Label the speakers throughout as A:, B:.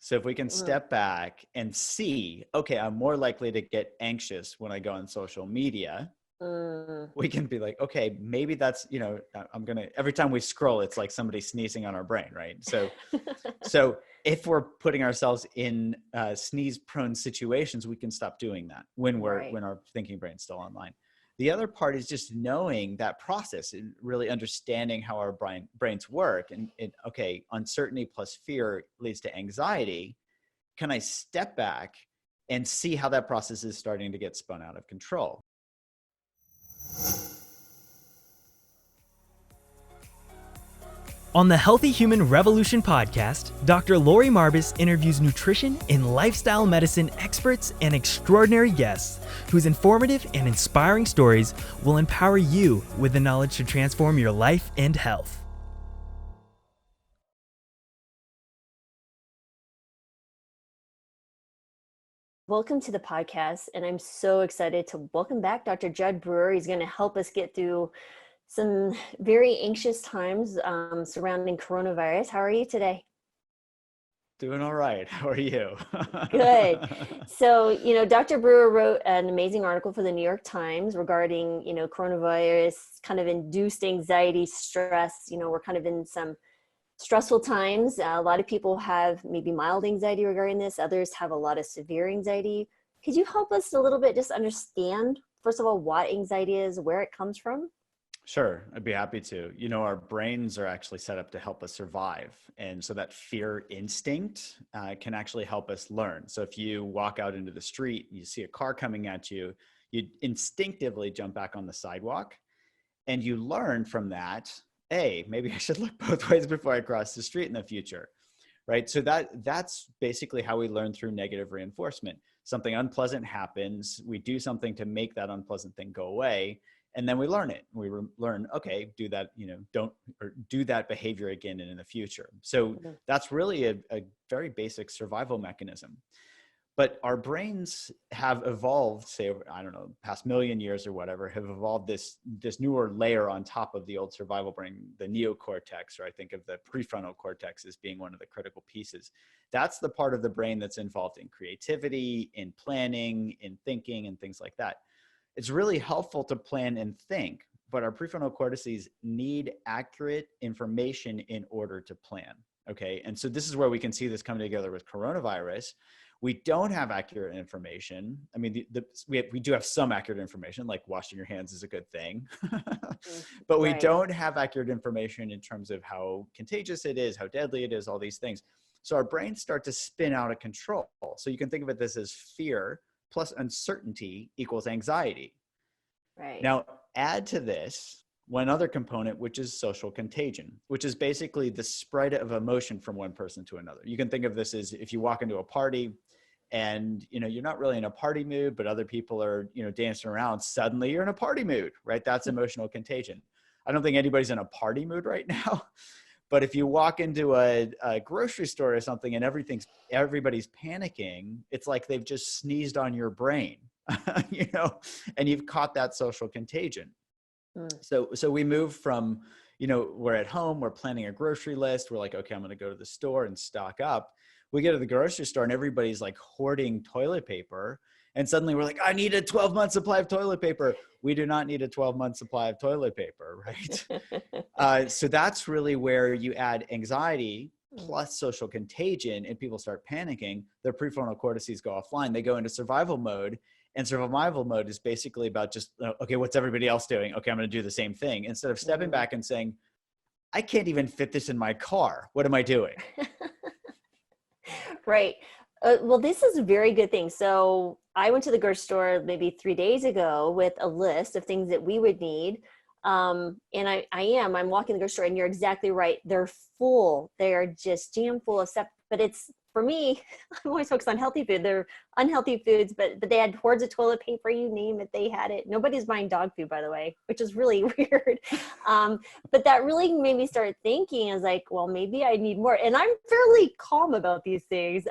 A: So if we can step back and see, okay, I'm more likely to get anxious when I go on social media, we can be like, okay, maybe that's, every time we scroll, it's like somebody sneezing on our brain, right? So if we're putting ourselves in sneeze prone situations, we can stop doing that when our thinking brain's still online. The other part is just knowing that process and really understanding how our brains work. And okay, uncertainty plus fear leads to anxiety. Can I step back and see how that process is starting to get spun out of control?
B: On the Healthy Human Revolution podcast, Dr. Laurie Marbas interviews nutrition and lifestyle medicine experts and extraordinary guests whose informative and inspiring stories will empower you with the knowledge to transform your life and health.
C: Welcome to the podcast, and I'm so excited to welcome back Dr. Jud Brewer. He's going to help us get through some very anxious times surrounding coronavirus. How are you today?
A: Doing all right. How are you?
C: Good. So, Dr. Brewer wrote an amazing article for the New York Times regarding, coronavirus kind of induced anxiety, stress. We're kind of in some stressful times. A lot of people have maybe mild anxiety regarding this. Others have a lot of severe anxiety. Could you help us a little bit just understand, first of all, what anxiety is, where it comes from?
A: Sure, I'd be happy to. Our brains are actually set up to help us survive. And so that fear instinct can actually help us learn. So if you walk out into the street, you see a car coming at you, you instinctively jump back on the sidewalk and you learn from that, hey, maybe I should look both ways before I cross the street in the future, right? So that's basically how we learn through negative reinforcement. Something unpleasant happens, we do something to make that unpleasant thing go away. And then we learn it. We learn, okay, do that, do that behavior again in the future. So that's really a very basic survival mechanism. But our brains have evolved, say, over, I don't know, past million years or whatever, have evolved this newer layer on top of the old survival brain, the neocortex, or I think of the prefrontal cortex as being one of the critical pieces. That's the part of the brain that's involved in creativity, in planning, in thinking, and things like that. It's really helpful to plan and think, but our prefrontal cortices need accurate information in order to plan, okay? And so this is where we can see this coming together with coronavirus. We don't have accurate information. I mean, we do have some accurate information, like washing your hands is a good thing, but we don't have accurate information in terms of how contagious it is, how deadly it is, all these things. So our brains start to spin out of control. So you can think of it this as fear plus uncertainty equals anxiety.
C: Right.
A: Now, add to this one other component, which is social contagion, which is basically the spread of emotion from one person to another. You can think of this as if you walk into a party and, you're not really in a party mood, but other people are, dancing around, suddenly you're in a party mood, right? That's emotional contagion. I don't think anybody's in a party mood right now. But if you walk into a grocery store or something and everybody's panicking, it's like they've just sneezed on your brain, and you've caught that social contagion. So we move from, we're at home, we're planning a grocery list. We're like, okay, I'm going to go to the store and stock up. We get to the grocery store and everybody's like hoarding toilet paper. And suddenly we're like, I need a 12-month supply of toilet paper. We do not need a 12-month supply of toilet paper, right? So that's really where you add anxiety plus social contagion and people start panicking. Their prefrontal cortices go offline. They go into survival mode. And survival mode is basically about just, okay, what's everybody else doing? Okay, I'm going to do the same thing. Instead of stepping back and saying, I can't even fit this in my car. What am I doing?
C: Right. Well, this is a very good thing. So I went to the grocery store maybe 3 days ago with a list of things that we would need. And I'm walking the grocery store and you're exactly right. They're full. They're just jam full of stuff, but it's, for me, I'm always focused on healthy food. They're unhealthy foods, but they had hordes of toilet paper, you name it, they had it. Nobody's buying dog food, by the way, which is really weird. But that really made me start thinking, I was like, well, maybe I need more. And I'm fairly calm about these things.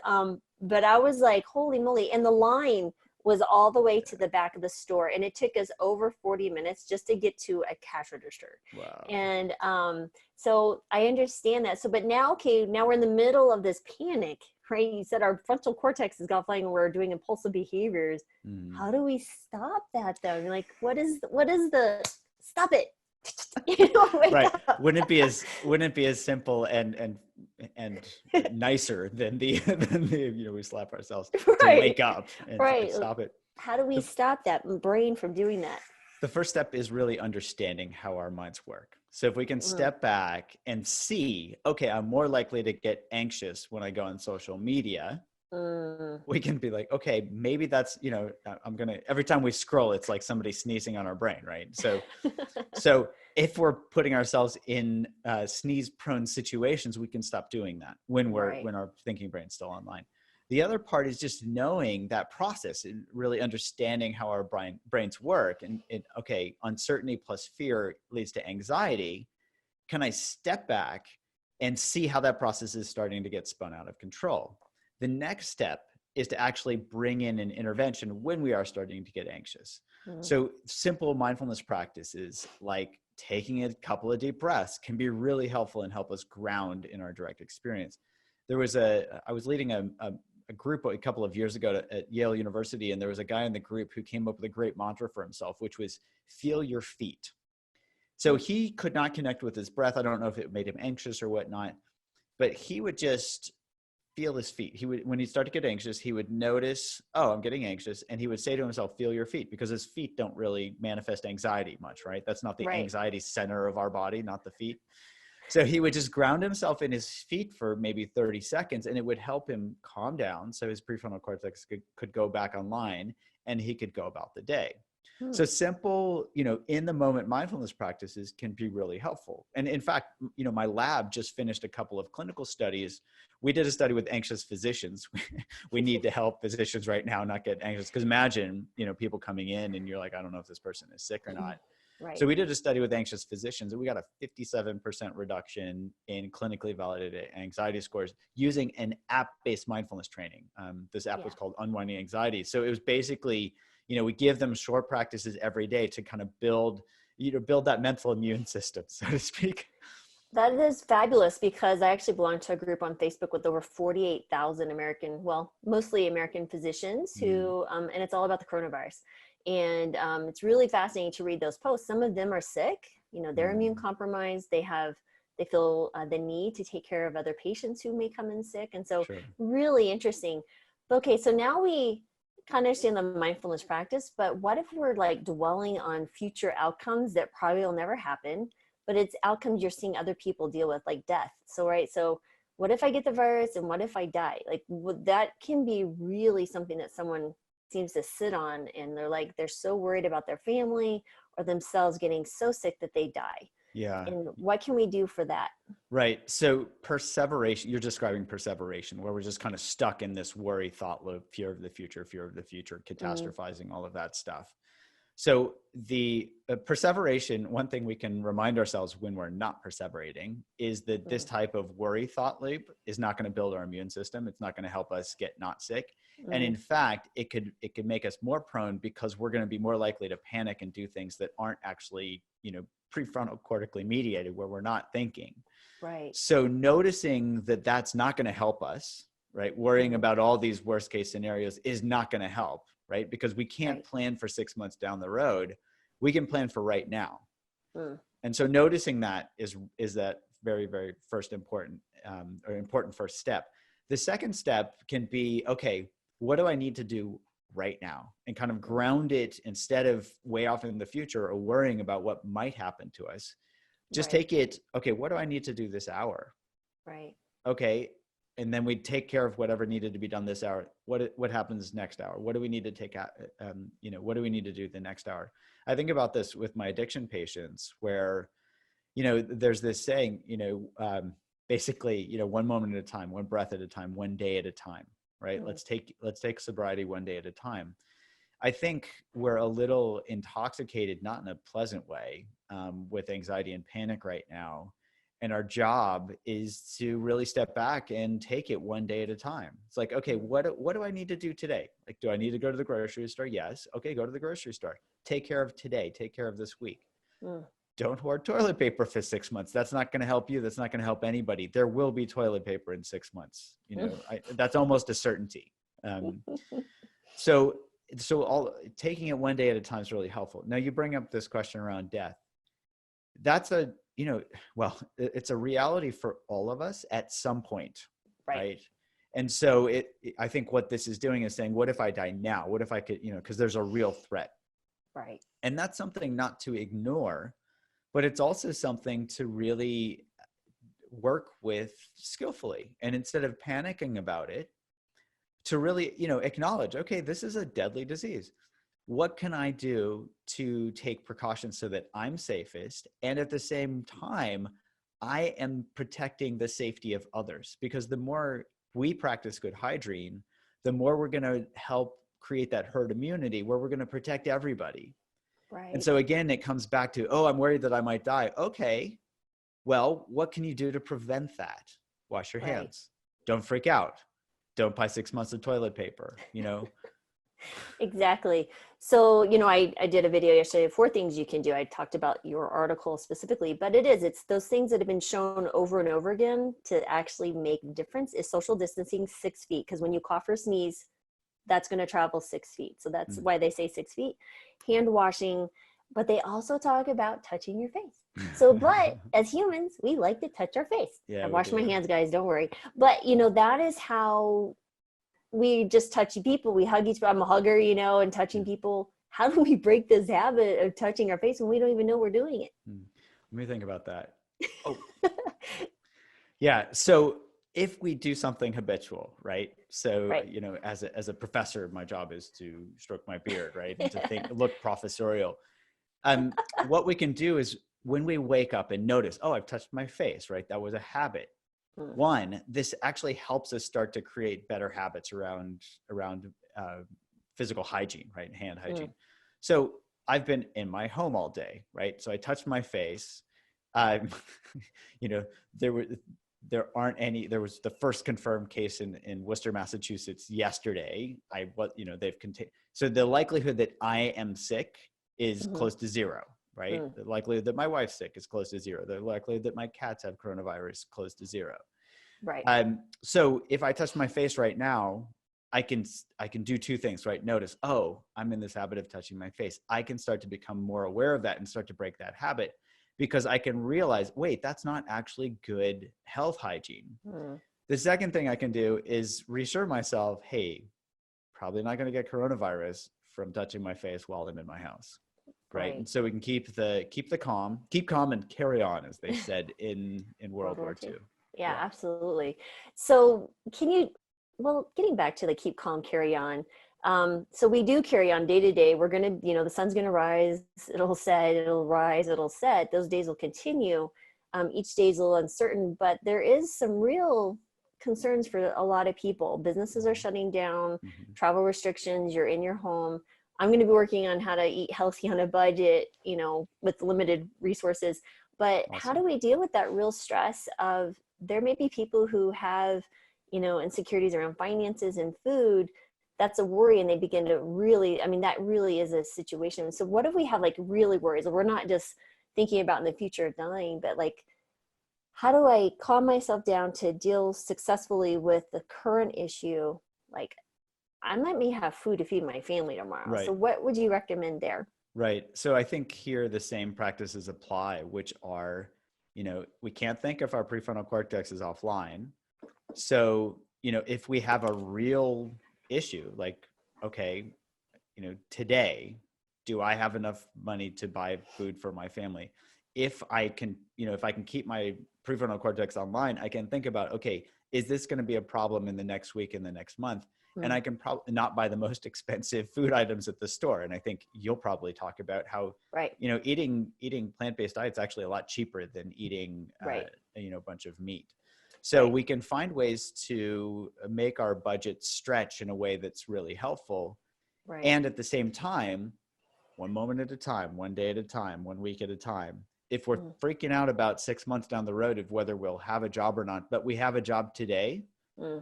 C: But I was like, holy moly. And the line was all the way to the back of the store, and it took us over 40 minutes just to get to a cash register.
A: Wow.
C: And so I understand that. So, but now, okay, now we're in the middle of this panic, right? You said our frontal cortex is offline and we're doing impulsive behaviors. How do we stop that though? You're like, what is the stop it?
A: Right. Wouldn't it be as simple and nicer than the we slap ourselves to wake up and stop it.
C: How do we stop that brain from doing that?
A: The first step is really understanding how our minds work. So if we can step back and see, okay, I'm more likely to get anxious when I go on social media. We can be like, okay, maybe that's, every time we scroll, it's like somebody sneezing on our brain, right? So if we're putting ourselves in sneeze prone situations, we can stop doing that when our thinking brain's still online. The other part is just knowing that process and really understanding how our brains work. And okay, uncertainty plus fear leads to anxiety. Can I step back and see how that process is starting to get spun out of control? The next step is to actually bring in an intervention when we are starting to get anxious. So simple mindfulness practices like taking a couple of deep breaths can be really helpful and help us ground in our direct experience. I was leading a group a couple of years ago at Yale University, and there was a guy in the group who came up with a great mantra for himself, which was feel your feet. So he could not connect with his breath. I don't know if it made him anxious or whatnot, but he would just feel his feet. When he started to get anxious, he would notice, oh, I'm getting anxious. And he would say to himself, feel your feet, because his feet don't really manifest anxiety much, right? That's not the anxiety center of our body, not the feet. So he would just ground himself in his feet for maybe 30 seconds, and it would help him calm down. So his prefrontal cortex could go back online and he could go about the day. So simple, in the moment mindfulness practices can be really helpful. And in fact, my lab just finished a couple of clinical studies. We did a study with anxious physicians. We need to help physicians right now not get anxious, because imagine, people coming in and you're like, I don't know if this person is sick or not.
C: Right.
A: So we did a study with anxious physicians, and we got a 57% reduction in clinically validated anxiety scores using an app-based mindfulness training. This app was called Unwinding Anxiety. So it was basically, we give them short practices every day to kind of build that mental immune system, so to speak.
C: That is fabulous, because I actually belong to a group on Facebook with over 48,000 mostly American physicians who, and it's all about the coronavirus. And it's really fascinating to read those posts. Some of them are sick, they're immune compromised. They feel the need to take care of other patients who may come in sick. And so really interesting. Okay, so now we kind of understand the mindfulness practice, but what if we're like dwelling on future outcomes that probably will never happen, but it's outcomes you're seeing other people deal with, like death. So what if I get the virus and what if I die? Like that can be really something that someone seems to sit on, and they're so worried about their family or themselves getting so sick that they die.
A: Yeah.
C: And what can we do for that?
A: Right. So perseveration, you're describing perseveration, where we're just kind of stuck in this worry, thought loop, fear of the future, catastrophizing, all of that stuff. So the perseveration, one thing we can remind ourselves when we're not perseverating is that this type of worry thought loop is not going to build our immune system. It's not going to help us get not sick. And in fact, it could make us more prone, because we're going to be more likely to panic and do things that aren't actually, prefrontal cortically mediated, where we're not thinking.
C: Right.
A: So noticing that that's not going to help us, right? Worrying about all these worst case scenarios is not going to help, right? Because we can't plan for 6 months down the road. We can plan for right now. And so noticing that is that very, very first important first step. The second step can be, okay, what do I need to do right now? And kind of ground it, instead of way off in the future or worrying about what might happen to us. Just take it, okay, what do I need to do this hour?
C: Right.
A: Okay. And then we take care of whatever needed to be done this hour. What happens next hour? What do we need to take out? What do we need to do the next hour? I think about this with my addiction patients, where, there's this saying, basically, one moment at a time, one breath at a time, one day at a time, right? Let's take sobriety one day at a time. I think we're a little intoxicated, not in a pleasant way, with anxiety and panic right now. And our job is to really step back and take it one day at a time. It's like, okay, what do I need to do today? Like, do I need to go to the grocery store? Yes. Okay, go to the grocery store. Take care of today. Take care of this week. Don't hoard toilet paper for 6 months. That's not going to help you. That's not going to help anybody. There will be toilet paper in 6 months. You know, that's almost a certainty. So all taking it one day at a time is really helpful. Now you bring up this question around death. That's it's a reality for all of us at some point, right? And so I think what this is doing is saying, what if I die now? What if I could, because there's a real threat.
C: Right.
A: And that's something not to ignore, but it's also something to really work with skillfully. And instead of panicking about it, to really, acknowledge, okay, this is a deadly disease. What can I do to take precautions so that I'm safest? And at the same time, I am protecting the safety of others, because the more we practice good hygiene, the more we're going to help create that herd immunity where we're going to protect everybody.
C: Right.
A: And so again, it comes back to, I'm worried that I might die. Okay, well, what can you do to prevent that? Wash your hands. Don't freak out. Don't buy 6 months of toilet paper,
C: Exactly. So, I did a video yesterday of 4 things you can do. I talked about your article specifically, but it's those things that have been shown over and over again to actually make a difference. Is social distancing 6 feet. Because when you cough or sneeze, that's going to travel 6 feet. So that's why they say 6 feet. Hand washing, but they also talk about touching your face. So, but as humans, we like to touch our face.
A: Yeah,
C: I wash my hands, guys, don't worry. But, that is how we just touch people. We hug each other. I'm a hugger, and touching people. How do we break this habit of touching our face when we don't even know we're doing it?
A: Let me think about that. Yeah. So if we do something habitual, right? So, as a professor, my job is to stroke my beard, right? And to look professorial. What we can do is when we wake up and notice, I've touched my face, right? That was a habit. One, this actually helps us start to create better habits around physical hygiene, right? Hand hygiene. So I've been in my home all day, right? So I touched my face. There was the first confirmed case in Worcester, Massachusetts yesterday. They've contained. So the likelihood that I am sick is close to zero, right? The likelihood that my wife's sick is close to zero. The likelihood that my cats have coronavirus close to zero.
C: Right.
A: So if I touch my face right now, I can do 2 things, right? Notice, I'm in this habit of touching my face. I can start to become more aware of that and start to break that habit, because I can realize, wait, that's not actually good health hygiene. The second thing I can do is reassure myself, hey, probably not going to get coronavirus from touching my face while I'm in my house. Right. And so we can keep calm and carry on, as they said in World War II.
C: Yeah, absolutely. So getting back to the keep calm, carry on. So we do carry on day to day. We're going to, the sun's going to rise, it'll set, it'll rise, it'll set. Those days will continue. Each day is a little uncertain, but there is some real concerns for a lot of people. Businesses are shutting down, travel restrictions, you're in your home. I'm going to be working on how to eat healthy on a budget, with limited resources. But how do we deal with that real stress of, there may be people who have, insecurities around finances and food. That's a worry. And they begin to really, that really is a situation. So what if we have really worries? We're not just thinking about in the future of dying, but how do I calm myself down to deal successfully with the current issue? I may have food to feed my family tomorrow. Right. So what would you recommend there?
A: Right. So I think here the same practices apply, which are, we can't think if our prefrontal cortex is offline. So, if we have a real issue, today, do I have enough money to buy food for my family? If I can keep my prefrontal cortex online, I can think about, okay, is this going to be a problem in the next week, in the next month? And I can probably not buy the most expensive food items at the store. And I think you'll probably talk about how, eating plant-based diets actually a lot cheaper than eating, a bunch of meat. So we can find ways to make our budget stretch in a way that's really helpful. Right. And at the same time, one moment at a time, one day at a time, 1 week at a time, if we're freaking out about 6 months down the road of whether we'll have a job or not, but we have a job today,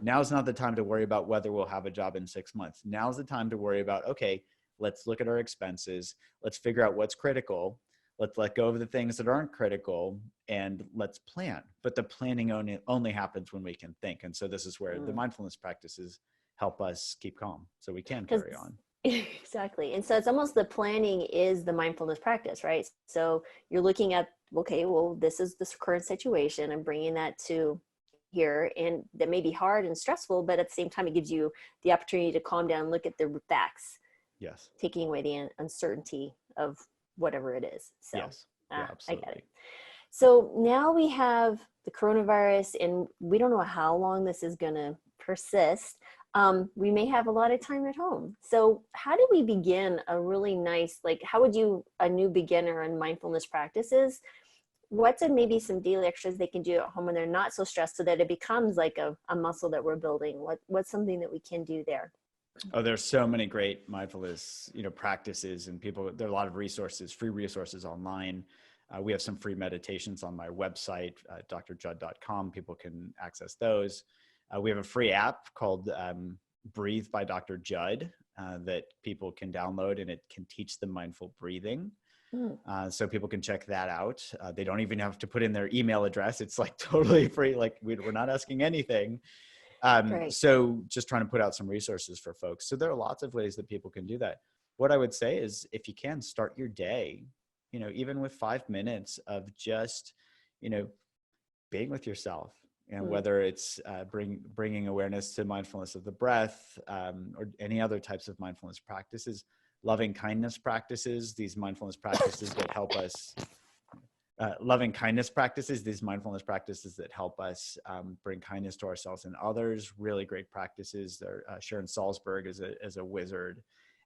A: now's not the time to worry about whether we'll have a job in 6 months. Now's the time to worry about, okay, let's look at our expenses. Let's figure out what's critical. Let's let go of the things that aren't critical and let's plan. But the planning only happens when we can think. And so this is where the mindfulness practices help us keep calm so we can carry on.
C: Exactly. And so it's almost the planning is the mindfulness practice, right? So you're looking at, okay, well, this is this current situation. I'm bringing that to here, and that may be hard and stressful, but at the same time, it gives you the opportunity to calm down, look at the facts.
A: Yes.
C: Taking away the uncertainty of whatever it is. So
A: yes. Yeah, absolutely.
C: I get it. So now we have the coronavirus, and we don't know how long this is going to persist. We may have a lot of time at home. So how do we begin a really nice, like, how would you, a new beginner in mindfulness practices, what's maybe some daily extras they can do at home when they're not so stressed so that it becomes like a muscle that we're building? What's something that we can do there?
A: Oh, there's so many great mindfulness, practices, and there are a lot of resources, free resources online. We have some free meditations on my website, drjud.com. People can access those. We have a free app called Breathe by Dr. Jud that people can download, and it can teach them mindful breathing. So people can check that out. They don't even have to put in their email address. It's like totally free. Like we're not asking anything. So just trying to put out some resources for folks. So there are lots of ways that people can do that. What I would say is if you can start your day, even with 5 minutes of just, being with yourself, and whether it's bringing awareness to mindfulness of the breath or any other types of mindfulness practices, loving kindness practices, these mindfulness practices that help us loving kindness practices, these mindfulness practices that help us bring kindness to ourselves and others, really great practices. Sharon Salzberg is a wizard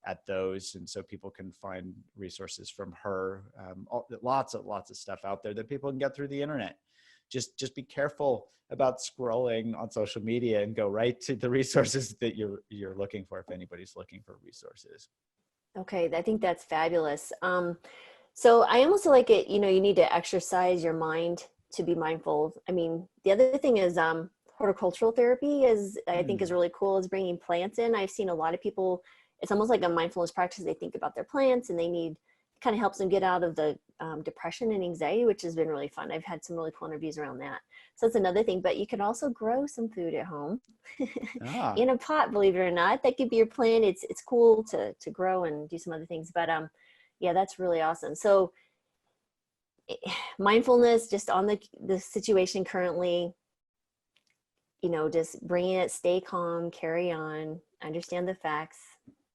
A: at those. And so people can find resources from her, lots of stuff out there that people can get through the internet. Just be careful about scrolling on social media and go right to the resources that you're looking for if anybody's looking for resources.
C: Okay, I think that's fabulous. So I almost feel like it, you need to exercise your mind to be mindful. I mean, the other thing is horticultural therapy I think is really cool, is bringing plants in. I've seen a lot of people, it's almost like a mindfulness practice. They think about their plants and kind of helps them get out of the depression and anxiety, which has been really fun. I've had some really cool interviews around that. So that's another thing, but you can also grow some food at home in a pot, believe it or not. That could be your plant. It's cool to grow and do some other things, but yeah, that's really awesome. So mindfulness just on the situation currently, just bring it, stay calm, carry on, understand the facts.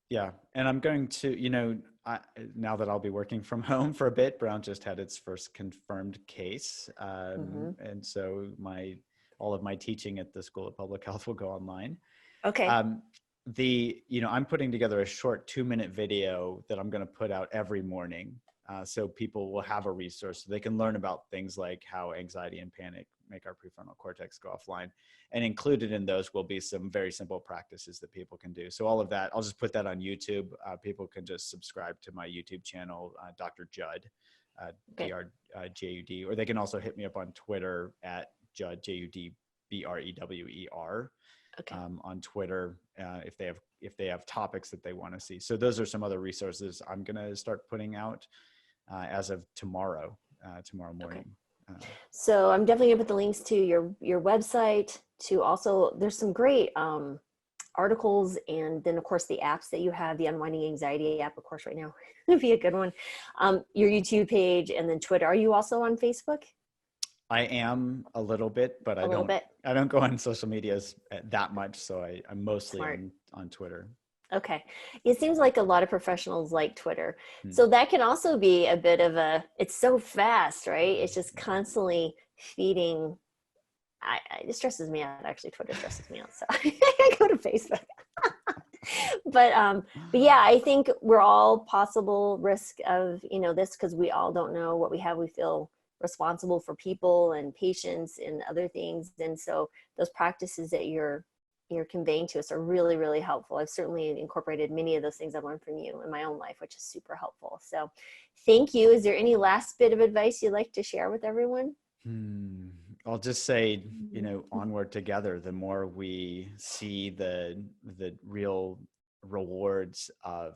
A: Yeah. And I'm going to, now that I'll be working from home for a bit, Brown just had its first confirmed case. And so all of my teaching at the School of Public Health will go online.
C: Okay.
A: I'm putting together a short 2-minute video that I'm going to put out every morning. So people will have a resource so they can learn about things like how anxiety and panic make our prefrontal cortex go offline. And included in those will be some very simple practices that people can do. So all of that, I'll just put that on YouTube. People can just subscribe to my YouTube channel, Dr. Jud, DRJUD, or they can also hit me up on Twitter at Jud, JUDBREWER. Okay. On Twitter, if they have topics that they want to see. So those are some other resources I'm going to start putting out as of tomorrow morning. Okay.
C: So I'm definitely gonna put the links to your website, to also, there's some great articles, and then of course the apps that you have, the Unwinding Anxiety app, of course, right now would be a good one. Your YouTube page, and then Twitter. Are you also on Facebook?
A: I am a little bit, but I don't go on social medias that much. So I'm mostly on Twitter.
C: Okay. It seems like a lot of professionals like Twitter. So that can also be a bit of it's so fast, right? It's just constantly feeding. It stresses me out. Actually, Twitter stresses me out. So I go to Facebook. But yeah, I think we're all possible risk of, this, because we all don't know what we have. We feel responsible for people and patients and other things. And so those practices that you're you're conveying to us are really, really helpful. I've certainly incorporated many of those things I've learned from you in my own life, which is super helpful. So thank you. Is there any last bit of advice you'd like to share with everyone?
A: I'll just say, onward together. The more we see the real rewards of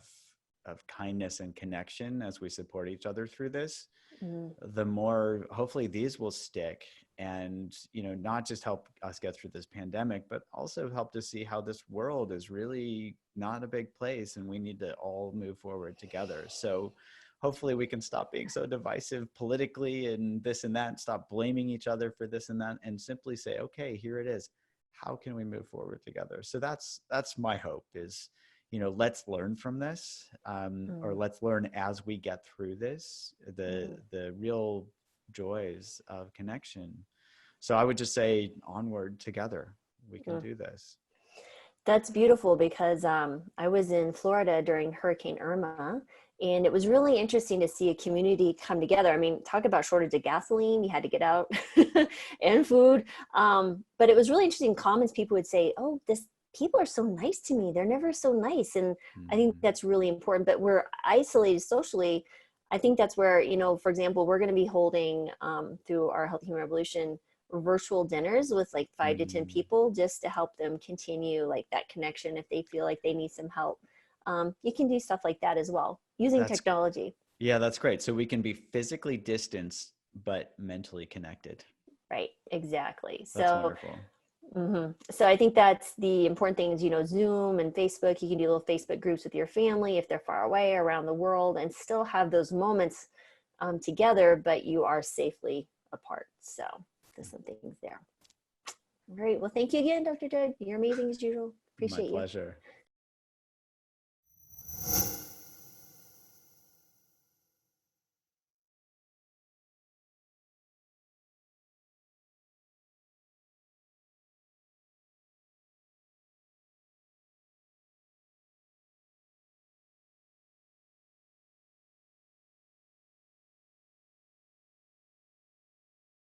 A: kindness and connection as we support each other through this, the more hopefully these will stick, and not just help us get through this pandemic, but also help to see how this world is really not a big place and we need to all move forward together. So hopefully we can stop being so divisive politically and this and that, and stop blaming each other for this and that, and simply say, okay, here it is. How can we move forward together? So that's my hope is, let's learn from this, or let's learn as we get through this, the real joys of connection. So I would just say onward together. We can do this.
C: That's beautiful, because I was in Florida during Hurricane Irma, and it was really interesting to see a community come together. I mean, talk about shortage of gasoline, you had to get out and food. But it was really interesting comments people would say, oh, people are so nice to me. They're never so nice. And I think that's really important, but we're isolated socially. I think that's where, for example, we're going to be holding through our Healthy Human Revolution virtual dinners with like 5 to 10 people, just to help them continue like that connection if they feel like they need some help. You can do stuff like that as well using technology.
A: Yeah, that's great. So we can be physically distanced, but mentally connected.
C: Right. Exactly.
A: That's wonderful.
C: So I think that's the important thing is, Zoom and Facebook, you can do little Facebook groups with your family if they're far away around the world, and still have those moments together, but you are safely apart. So there's some things there. Great. Well, thank you again, Dr. Jud. You're amazing as usual. Appreciate you.
A: My pleasure.